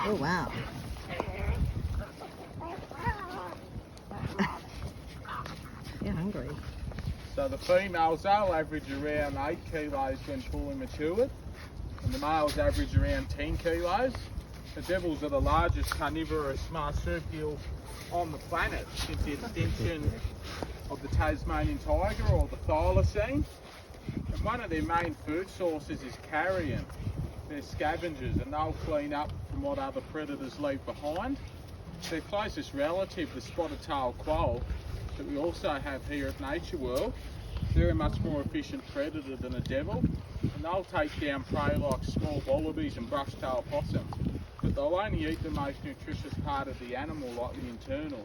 Oh wow. You're hungry. So the females, they'll average around 8 kilos when fully matured, and the males average around 10 kilos. The devils are the largest carnivorous marsupial on the planet since the extinction of the Tasmanian tiger or the thylacine. And one of their main food sources is carrion. They're scavengers and they'll clean up from what other predators leave behind. Their closest relative, the spotted-tailed quoll, that we also have here at Nature World, they're a much more efficient predator than a devil, and they'll take down prey like small wallabies and brush-tailed possums, but they'll only eat the most nutritious part of the animal, like the internal.